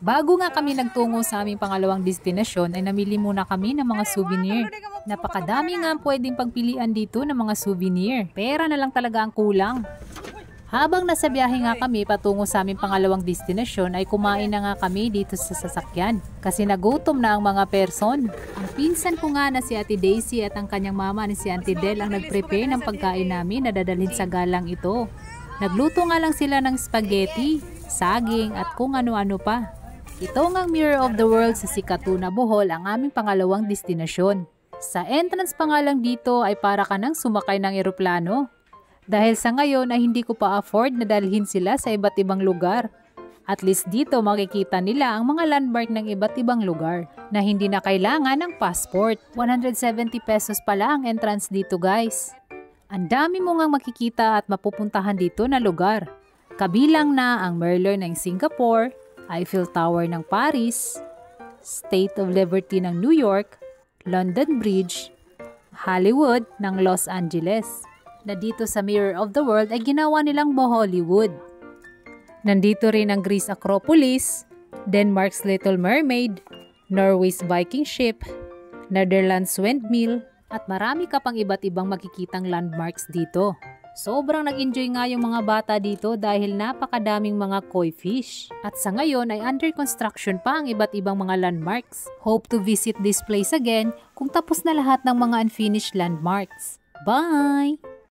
Bago nga kami nagtungo sa aming pangalawang destinasyon ay namili muna kami ng mga souvenir. Napakadami nga pwedeng pagpilian dito ng mga souvenir. Pera na lang talaga ang kulang. Habang nasa biyahe nga kami patungo sa aming pangalawang destinasyon ay kumain na nga kami dito sa sasakyan. Kasi nagutom na ang mga person. Ang pinsan ko nga na si Ate Daisy at ang kanyang mama ni si Auntie Del ang nag-prepare ng pagkain namin na dadalhin sa galang ito. Nagluto nga lang sila ng spaghetti, saging at kung ano-ano pa. Ito ngang Mirror of the World sa Sikatuna, Bohol ang aming pangalawang destinasyon. Sa entrance pa nga lang dito ay para ka nang sumakay ng eroplano. Dahil sa ngayon ay hindi ko pa afford na dalhin sila sa iba't ibang lugar. At least dito makikita nila ang mga landmark ng iba't ibang lugar na hindi na kailangan ng passport. 170 pesos pala ang entrance dito guys. Ang dami mo ngang makikita at mapupuntahan dito na lugar. Kabilang na ang Merlion ng Singapore, Eiffel Tower ng Paris, State of Liberty ng New York, London Bridge, Hollywood ng Los Angeles. Na dito sa Mirror of the World ay ginawa nilang Bohollywood. Nandito rin ang Greece Acropolis, Denmark's Little Mermaid, Norway's Viking Ship, Netherlands Windmill, at marami ka pang iba't ibang makikitang landmarks dito. Sobrang nag-enjoy nga yung mga bata dito dahil napakadaming mga koi fish. At sa ngayon ay under construction pa ang iba't ibang mga landmarks. Hope to visit this place again kung tapos na lahat ng mga unfinished landmarks. Bye!